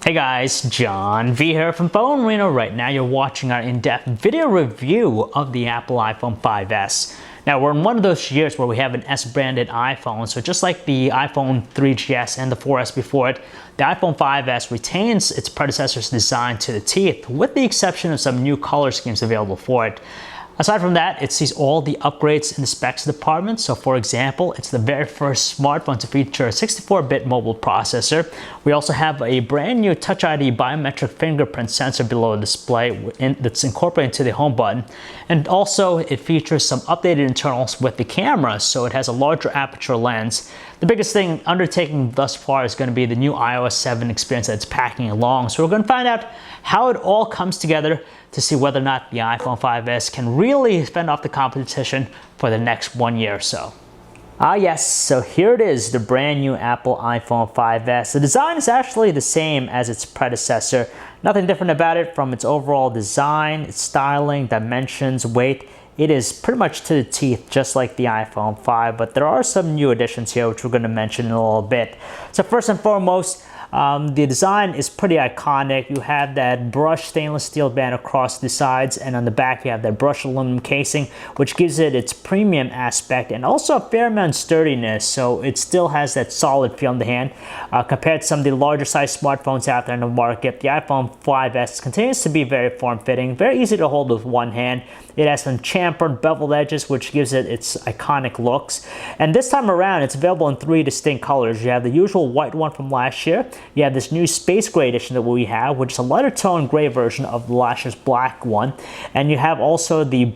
Hey guys, John V here from PhoneArena. Right now you're watching our in-depth video review of the Apple iPhone 5s. Now we're in one of those years where we have an S-branded iPhone, so just like the iPhone 3GS and the 4S before it, the iPhone 5s retains its predecessor's design to the teeth, with the exception of some new color schemes available for it. Aside from that, it sees all the upgrades in the specs department. So for example, it's the very first smartphone to feature a 64-bit mobile processor. We also have a brand new Touch ID biometric fingerprint sensor below the display that's incorporated into the home button. And also it features some updated internals with the camera, so it has a larger aperture lens. The biggest thing undertaking thus far is going to be the new iOS 7 experience that it's packing along. So we're going to find out how it all comes together to see whether or not the iPhone 5s can really fend off the competition for the next 1 year or so. Yes, so here it is, the brand new Apple iPhone 5s. The design is actually the same as its predecessor. Nothing different about it from its overall design, its styling, dimensions, weight. It is pretty much to the teeth, just like the iPhone 5, but there are some new additions here which we're going to mention in a little bit. So first and foremost, the design is pretty iconic. You have that brushed stainless steel band across the sides, and on the back you have that brushed aluminum casing, which gives it its premium aspect and also a fair amount of sturdiness, so it still has that solid feel in the hand. Compared to some of the larger size smartphones out there in the market, the iPhone 5s continues to be very form-fitting, very easy to hold with one hand. It has some chamfered beveled edges, which gives it its iconic looks. And this time around, it's available in 3 distinct colors. You have the usual white one from last year. You have this new space gray edition that we have, which is a lighter tone gray version of last year's black one. And you have also the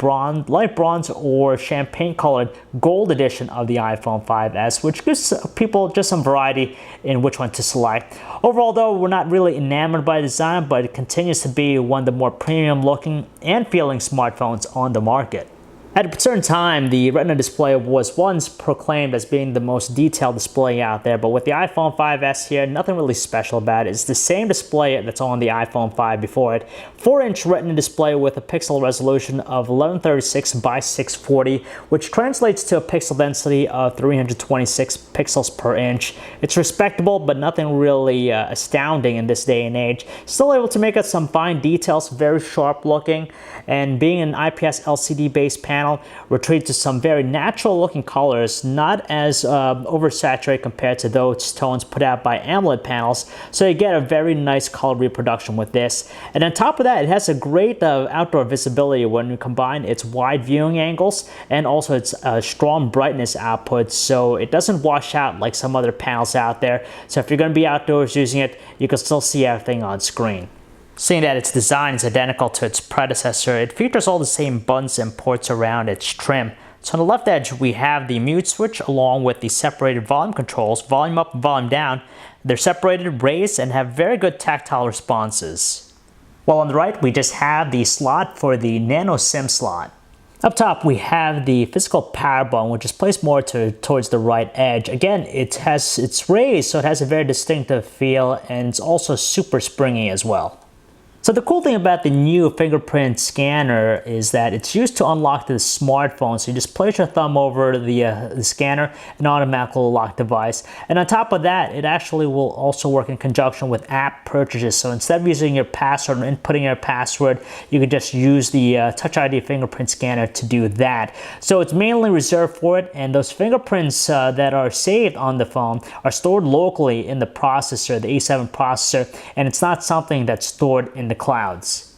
light bronze or champagne colored gold edition of the iPhone 5s, which gives people just some variety in which one to select. Overall though, we're not really enamored by the design, but it continues to be one of the more premium looking and feeling smartphones on the market. At a certain time, the Retina display was once proclaimed as being the most detailed display out there, but with the iPhone 5s here, nothing really special about it. It's the same display that's on the iPhone 5 before it. 4-inch Retina display with a pixel resolution of 1136 by 640, which translates to a pixel density of 326 pixels per inch. It's respectable, but nothing really astounding in this day and age. Still able to make out some fine details, very sharp looking, and being an IPS LCD-based panel, retreat to some very natural looking colors, not as oversaturated compared to those tones put out by AMOLED panels, so you get a very nice color reproduction with this. And on top of that, it has a great outdoor visibility when you combine its wide viewing angles and also its strong brightness output, so it doesn't wash out like some other panels out there. So if you're going to be outdoors using it, you can still see everything on screen. Seeing that its design is identical to its predecessor, it features all the same buttons and ports around its trim. So on the left edge, we have the mute switch along with the separated volume controls, volume up and volume down. They're separated, raised, and have very good tactile responses. While on the right, we just have the slot for the nano SIM slot. Up top, we have the physical power button, which is placed more towards the right edge. Again, it's raised, so it has a very distinctive feel, and it's also super springy as well. So the cool thing about the new Fingerprint Scanner is that it's used to unlock the smartphone. So you just place your thumb over the scanner and automatically lock the device. And on top of that, it actually will also work in conjunction with app purchases. So instead of using your password or inputting your password, you can just use the Touch ID Fingerprint Scanner to do that. So it's mainly reserved for it, and those fingerprints that are saved on the phone are stored locally in the processor, the A7 processor, and it's not something that's stored in the clouds.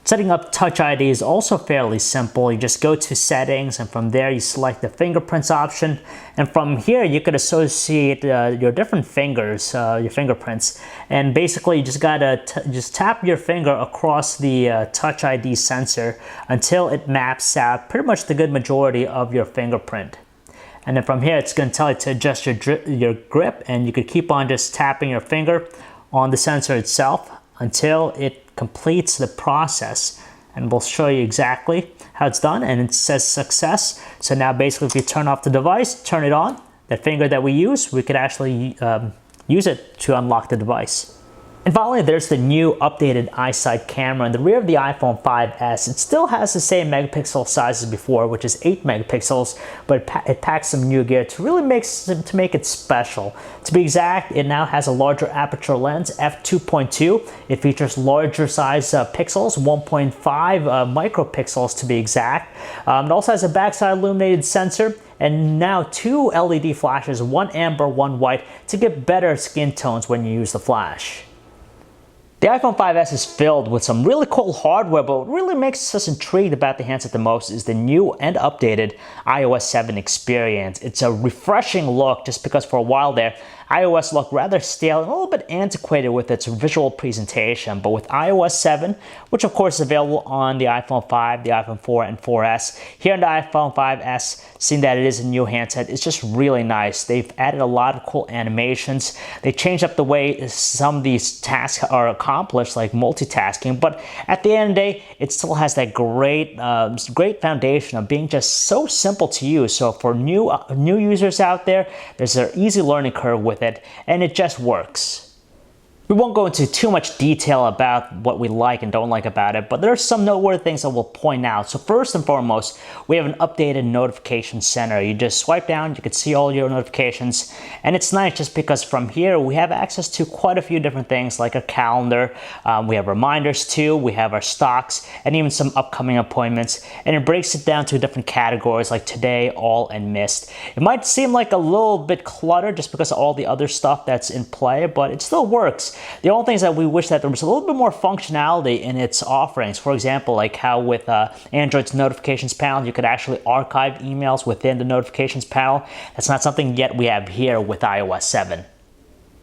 Setting up Touch ID is also fairly simple. You just go to settings, and from there you select the fingerprints option, and from here you could associate your different fingers, your fingerprints, and basically you just gotta just tap your finger across the Touch ID sensor until it maps out pretty much the good majority of your fingerprint. And then from here it's going to tell you to adjust your grip, and you could keep on just tapping your finger on the sensor itself until it completes the process, and we'll show you exactly how it's done. And it says success. So now basically if you turn off the device, turn it on, that finger that we use, we could actually use it to unlock the device. And finally, there's the new updated Isight Camera. In the rear of the iPhone 5S, it still has the same megapixel size as before, which is 8 megapixels, but it packs some new gear to really make it special. To be exact, it now has a larger aperture lens, f2.2. It features larger size pixels, 1.5 micropixels to be exact. It also has a backside illuminated sensor, and now 2 LED flashes, one amber, one white, to get better skin tones when you use the flash. The iPhone 5S is filled with some really cool hardware, but what really makes us intrigued about the handset the most is the new and updated iOS 7 experience. It's a refreshing look just because for a while there, iOS looked rather stale and a little bit antiquated with its visual presentation, but with iOS 7, which of course is available on the iPhone 5, the iPhone 4, and 4S, here on the iPhone 5S, seeing that it is a new handset, it's just really nice. They've added a lot of cool animations. They changed up the way some of these tasks are accomplished, like multitasking, but at the end of the day, it still has that great foundation of being just so simple to use. So for new users out there, there's an easy learning curve with it, and it just works. We won't go into too much detail about what we like and don't like about it, but there are some noteworthy things that we'll point out. So first and foremost, we have an updated notification center. You just swipe down, you can see all your notifications, and it's nice just because from here we have access to quite a few different things like a calendar, we have reminders too, we have our stocks, and even some upcoming appointments, and it breaks it down to different categories like today, all, and missed. It might seem like a little bit cluttered just because of all the other stuff that's in play, but it still works. The only thing is that we wish that there was a little bit more functionality in its offerings. For example, like how with Android's notifications panel, you could actually archive emails within the notifications panel. That's not something yet we have here with iOS 7.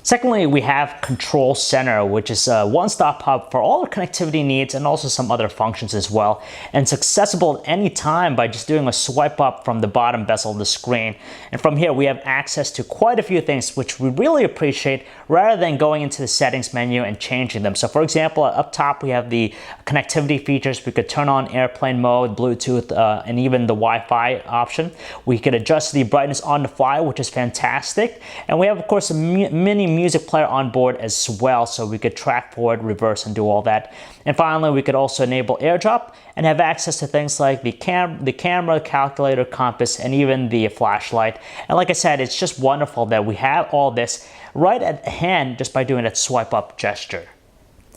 Secondly, we have Control Center, which is a one-stop hub for all our connectivity needs and also some other functions as well. And it's accessible at any time by just doing a swipe up from the bottom bezel of the screen. And from here, we have access to quite a few things, which we really appreciate, rather than going into the settings menu and changing them. So for example, up top, we have the connectivity features. We could turn on airplane mode, Bluetooth, and even the Wi-Fi option. We could adjust the brightness on the fly, which is fantastic. And we have, of course, a mini music player on board as well, so we could track forward, reverse, and do all that. And finally, we could also enable AirDrop and have access to things like the camera, calculator, compass, and even the flashlight. And like I said, it's just wonderful that we have all this right at hand just by doing that swipe up gesture.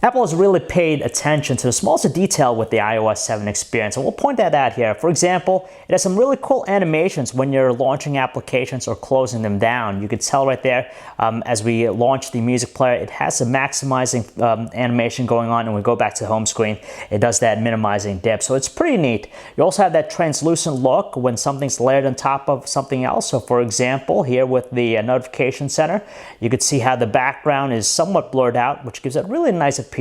Apple has really paid attention to the smallest of detail with the iOS 7 experience, and we'll point that out here. For example, it has some really cool animations when you're launching applications or closing them down. You could tell right there, as we launch the music player, it has a maximizing animation going on, and we go back to the home screen, it does that minimizing dip. So it's pretty neat. You also have that translucent look when something's layered on top of something else. So for example, here with the notification center, you could see how the background is somewhat blurred out, which gives it really nice appeal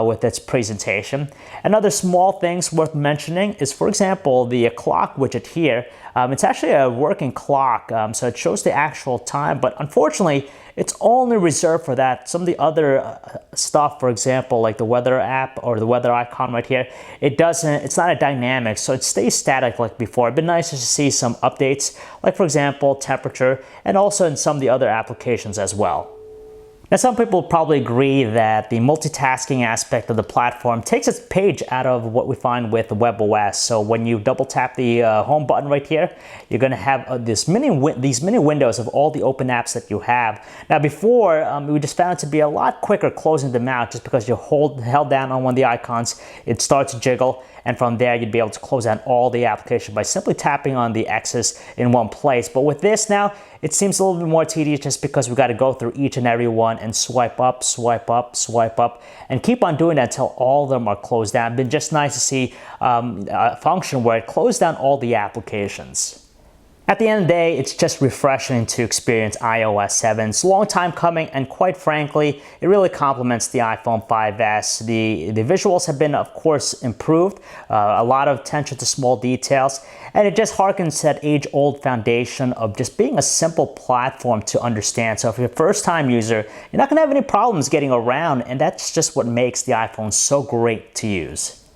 with its presentation. Another small things worth mentioning is, for example, the clock widget here. It's actually a working clock, so it shows the actual time, but unfortunately, it's only reserved for that. Some of the other stuff, for example, like the weather app or the weather icon right here, it's not a dynamic, so it stays static like before. It'd been nice to see some updates, like for example, temperature, and also in some of the other applications as well. Now, some people probably agree that the multitasking aspect of the platform takes its page out of what we find with WebOS. So when you double tap the home button right here, you're going to have these mini windows of all the open apps that you have. Now, before, we just found it to be a lot quicker closing them out just because you held down on one of the icons, it starts to jiggle, and from there you'd be able to close down all the application by simply tapping on the X's in one place. But with this now, it seems a little bit more tedious just because we've got to go through each and every one and swipe up, swipe up, swipe up, and keep on doing that until all of them are closed down. It's been just nice to see a function where it closed down all the applications. At the end of the day, it's just refreshing to experience iOS 7. It's a long time coming, and quite frankly, it really complements the iPhone 5S. The visuals have been, of course, improved, a lot of attention to small details, and it just harkens to that age-old foundation of just being a simple platform to understand. So if you're a first-time user, you're not going to have any problems getting around, and that's just what makes the iPhone so great to use.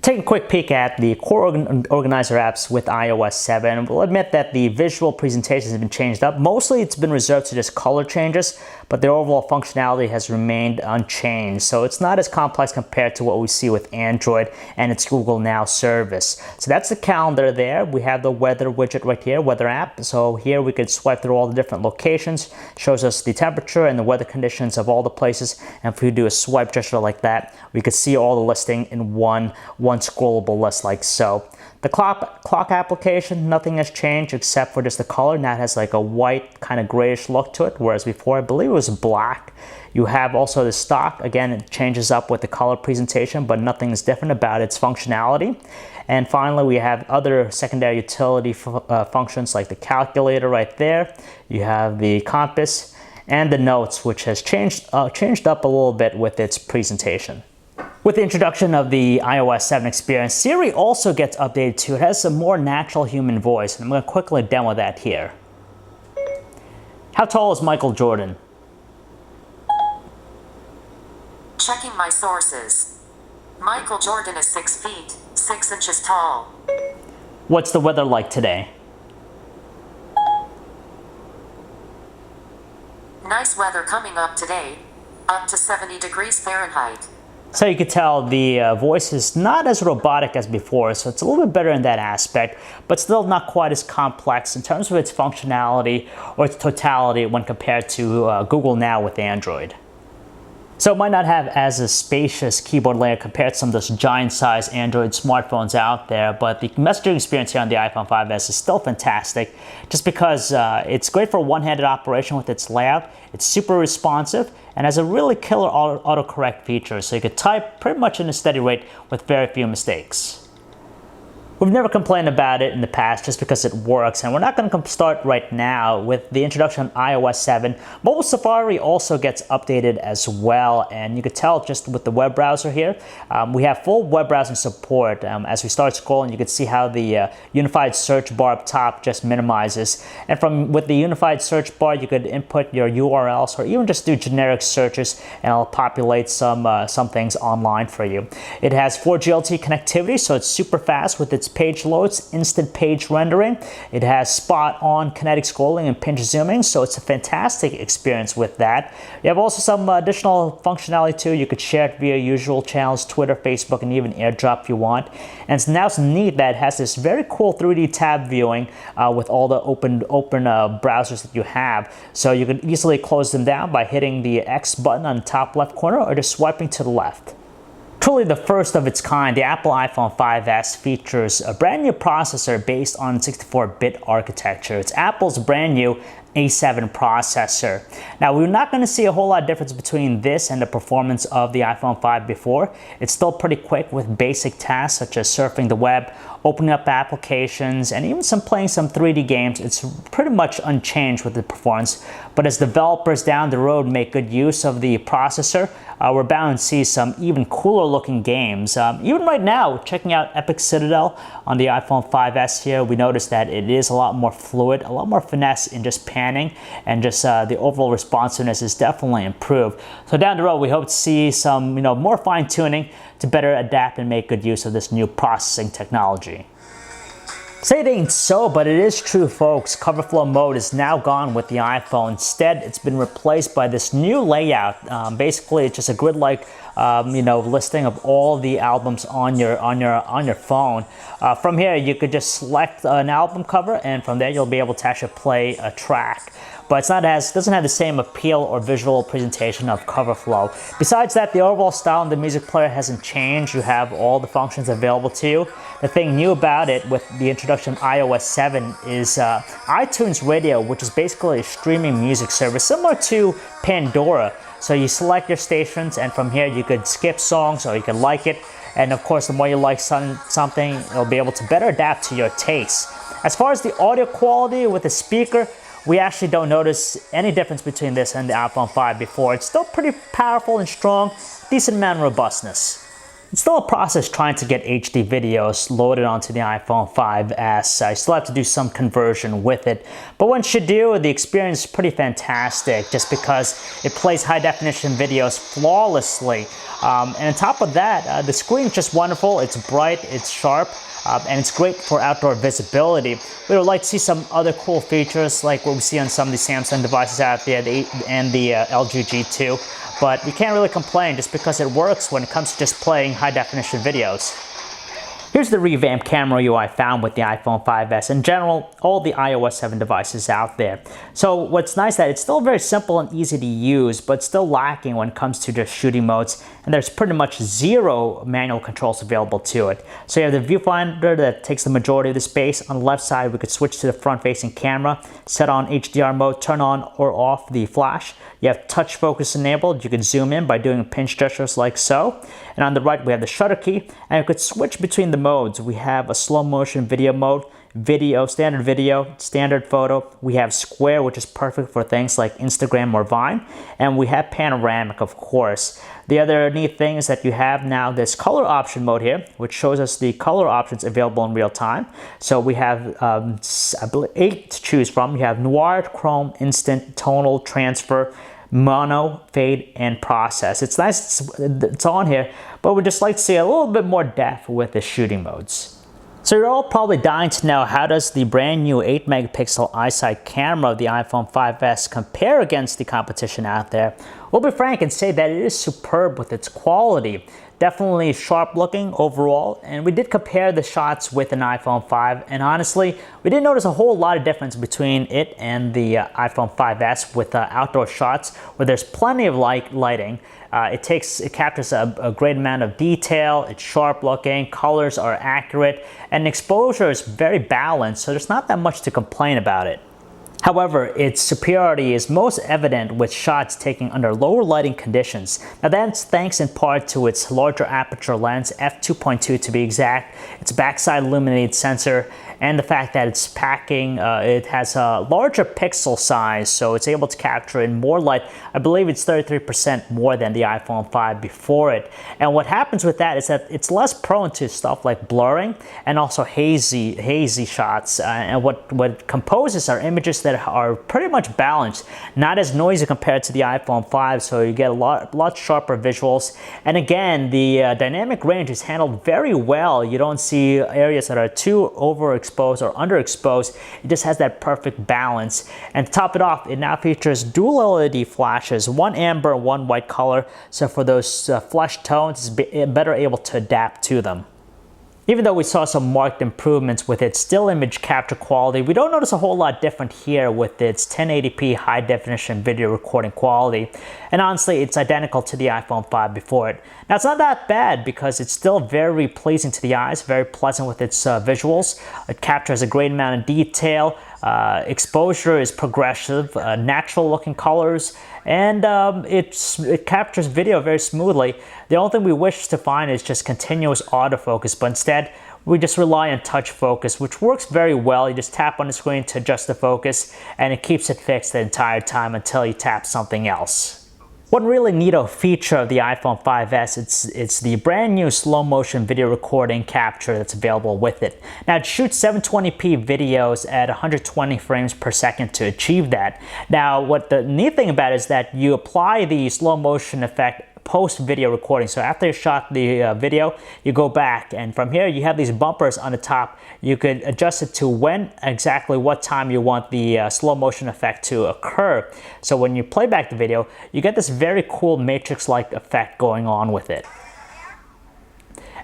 Taking a quick peek at the core organizer apps with iOS 7, we'll admit that the visual presentation has been changed up. Mostly it's been reserved to just color changes, but their overall functionality has remained unchanged. So it's not as complex compared to what we see with Android and its Google Now service. So that's the calendar there. We have the weather widget right here, weather app. So here we could swipe through all the different locations, shows us the temperature and the weather conditions of all the places. And if we do a swipe gesture like that, we could see all the listing in one scrollable list like so. The clock application, nothing has changed except for just the color. Now it has like a white kind of grayish look to it, whereas before I believe it was black. You have also the stock. Again, it changes up with the color presentation, but nothing is different about its functionality. And finally, we have other secondary utility functions like the calculator right there. You have the compass and the notes, which has changed up a little bit with its presentation. With the introduction of the iOS 7 experience, Siri also gets updated too. It has a more natural human voice, and I'm going to quickly demo that here. How tall is Michael Jordan? Checking my sources. Michael Jordan is 6 feet, 6 inches tall. What's the weather like today? Nice weather coming up today, up to 70 degrees Fahrenheit. So you can tell the voice is not as robotic as before, so it's a little bit better in that aspect, but still not quite as complex in terms of its functionality or its totality when compared to Google Now with Android. So it might not have as a spacious keyboard layout compared to some of those giant-sized Android smartphones out there, but the messaging experience here on the iPhone 5S is still fantastic, just because it's great for one-handed operation with its layout. It's super responsive and has a really killer autocorrect feature, so you could type pretty much in a steady rate with very few mistakes. We've never complained about it in the past just because it works, and we're not going to start right now. With the introduction of iOS 7, mobile Safari also gets updated as well, and you could tell just with the web browser here, we have full web browsing support. As we start scrolling, you can see how the unified search bar up top just minimizes, and with the unified search bar, you could input your URLs or even just do generic searches, and it'll populate some things online for you. It has 4G LTE connectivity, so it's super fast with its page loads, instant page rendering. It has spot-on kinetic scrolling and pinch zooming, so it's a fantastic experience with that. You have also some additional functionality too. You could share it via usual channels, Twitter, Facebook, and even AirDrop if you want. And now it's neat that it has this very cool 3D tab viewing with all the open browsers that you have. So you can easily close them down by hitting the X button on the top left corner or just swiping to the left. Truly the first of its kind, the Apple iPhone 5S features a brand new processor based on 64-bit architecture. It's Apple's brand new A7 processor. Now, we're not going to see a whole lot of difference between this and the performance of the iPhone 5 before. It's still pretty quick with basic tasks such as surfing the web, opening up applications, and even playing some 3D games. It's pretty much unchanged with the performance. But as developers down the road make good use of the processor, we're bound to see some even cooler looking games. Even right now, checking out Epic Citadel on the iPhone 5S here, we noticed that it is a lot more fluid, a lot more finesse in just panning, and just the overall responsiveness is definitely improved. So down the road, we hope to see some more fine tuning to better adapt and make good use of this new processing technology. Say it ain't so, but it is true, folks. Cover flow mode is now gone with the iPhone. Instead, it's been replaced by this new layout. Basically, it's just a grid-like listing of all the albums on your phone. From here, you could just select an album cover, and from there, you'll be able to actually play a track. But doesn't have the same appeal or visual presentation of cover flow. Besides that, the overall style in the music player hasn't changed. You have all the functions available to you. The thing new about it with the introduction of iOS 7 is iTunes Radio, which is basically a streaming music service similar to Pandora. So you select your stations, and from here you could skip songs or you could like it. And of course, the more you like something, it'll be able to better adapt to your tastes. As far as the audio quality with the speaker, we actually don't notice any difference between this and the iPhone 5 before. It's still pretty powerful and strong, decent amount of robustness. It's still a process trying to get HD videos loaded onto the iPhone 5S. I still have to do some conversion with it, but once you do, the experience is pretty fantastic just because it plays high definition videos flawlessly. And on top of that, the screen is just wonderful. It's bright, it's sharp, and it's great for outdoor visibility. We would like to see some other cool features like what we see on some of the Samsung devices out there and the LG G2. But we can't really complain just because it works when it comes to just playing high definition videos. Here's the revamped camera UI found with the iPhone 5S. In general, all the iOS 7 devices out there. So what's nice is that it's still very simple and easy to use, but still lacking when it comes to just shooting modes. And there's pretty much zero manual controls available to it. So you have the viewfinder that takes the majority of the space. On the left side, we could switch to the front-facing camera, set on HDR mode, turn on or off the flash. You have touch focus enabled. You can zoom in by doing pinch gestures like so. And on the right, we have the shutter key, and you could switch between the modes. We have a slow motion video mode, standard photo. We have square, which is perfect for things like Instagram or Vine. And we have panoramic, of course. The other neat thing is that you have now this color option mode here, which shows us the color options available in real time. So we have I believe 8 to choose from. You have noir, chrome, instant, tonal, transfer, mono, fade, and process. It's nice it's on here, but we'd just like to see a little bit more depth with the shooting modes. So you're all probably dying to know, how does the brand new 8 megapixel Isight camera of the iPhone 5S compare against the competition out there? We'll be frank and say that it is superb with its quality. Definitely sharp looking overall, and we did compare the shots with an iPhone 5, and honestly, we didn't notice a whole lot of difference between it and the iPhone 5S with outdoor shots where there's plenty of lighting. It captures a great amount of detail, it's sharp looking, colors are accurate, and exposure is very balanced, so there's not that much to complain about it. However, its superiority is most evident with shots taken under lower lighting conditions. Now that's thanks in part to its larger aperture lens, f2.2 to be exact, its backside illuminated sensor, and the fact that it's packing, it has a larger pixel size, so it's able to capture in more light. I believe it's 33% more than the iPhone 5 before it. And what happens with that is that it's less prone to stuff like blurring and also hazy shots. And what composes are images that are pretty much balanced, not as noisy compared to the iPhone 5, so you get a lot sharper visuals. And again, the dynamic range is handled very well. You don't see areas that are too overexposed or underexposed. It just has that perfect balance. And to top it off, it now features dual LED flashes, one amber, one white color. So for those flesh tones, it's better able to adapt to them. Even though we saw some marked improvements with its still image capture quality, we don't notice a whole lot different here with its 1080p high definition video recording quality. And honestly, it's identical to the iPhone 5 before it. Now it's not that bad because it's still very pleasing to the eyes, very pleasant with its visuals. It captures a great amount of detail. Exposure is progressive, natural looking colors, and it captures video very smoothly. The only thing we wish to find is just continuous autofocus, but instead we just rely on touch focus, which works very well. You just tap on the screen to adjust the focus, and it keeps it fixed the entire time until you tap something else. One really neato feature of the iPhone 5S, it's the brand new slow motion video recording capture that's available with it. Now it shoots 720p videos at 120 frames per second to achieve that. Now what the neat thing about it is that you apply the slow motion effect post video recording. So after you shot the video, you go back, and from here you have these bumpers on the top. You could adjust it to exactly what time you want the slow motion effect to occur. So when you play back the video, you get this very cool matrix-like effect going on with it.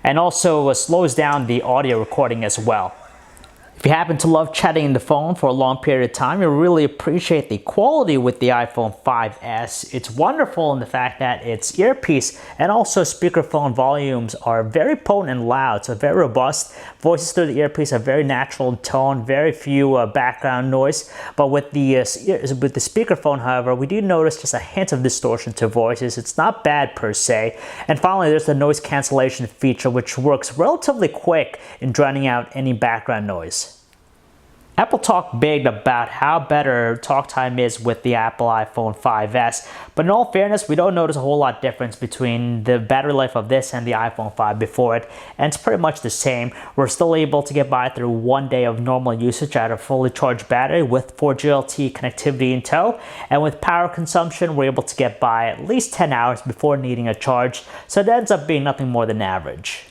And also slows down the audio recording as well. If you happen to love chatting on the phone for a long period of time, you'll really appreciate the quality with the iPhone 5S. It's wonderful in the fact that its earpiece and also speakerphone volumes are very potent and loud, so very robust. Voices through the earpiece are very natural in tone, very few background noise. But with the speakerphone, however, we do notice just a hint of distortion to voices. It's not bad per se. And finally, there's the noise cancellation feature, which works relatively quick in drowning out any background noise. Apple talked big about how better Talktime is with the Apple iPhone 5S, but in all fairness, we don't notice a whole lot difference between the battery life of this and the iPhone 5 before it, and it's pretty much the same. We're still able to get by through 1 day of normal usage at a fully charged battery with 4G LTE connectivity in tow, and with power consumption, we're able to get by at least 10 hours before needing a charge, so it ends up being nothing more than average.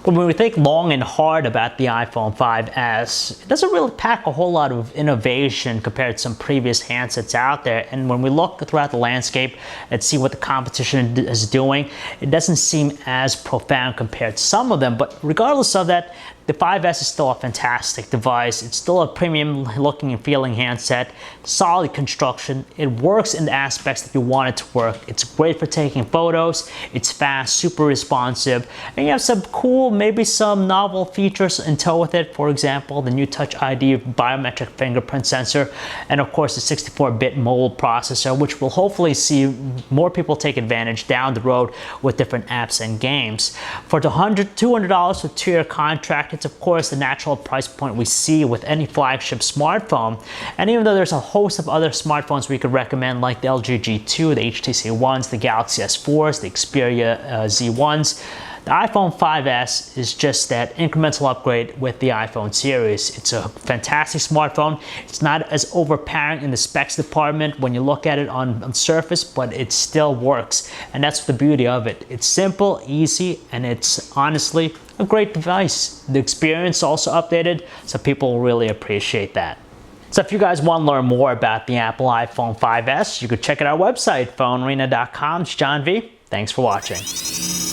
But when we think long and hard about the iPhone 5S, it doesn't really pack a whole lot of innovation compared to some previous handsets out there. And when we look throughout the landscape and see what the competition is doing, it doesn't seem as profound compared to some of them. But regardless of that, the 5S is still a fantastic device. It's still a premium looking and feeling handset, solid construction. It works in the aspects that you want it to work. It's great for taking photos. It's fast, super responsive, and you have some cool, maybe some novel features in tow with it. For example, the new Touch ID biometric fingerprint sensor, and of course the 64-bit mobile processor, which will hopefully see more people take advantage down the road with different apps and games. For the $200 for 2-year contract, it's of course the natural price point we see with any flagship smartphone. And even though there's a host of other smartphones we could recommend, like the LG G2, the HTC Ones, the Galaxy S4s, the Xperia Z1s, the iPhone 5S is just that incremental upgrade with the iPhone series. It's a fantastic smartphone. It's not as overpowering in the specs department when you look at it on surface, but it still works. And that's the beauty of it. It's simple, easy, and it's honestly a great device. The experience also updated, so people will really appreciate that. So if you guys want to learn more about the Apple iPhone 5S, you could check out our website, PhoneArena.com. It's John V. Thanks for watching.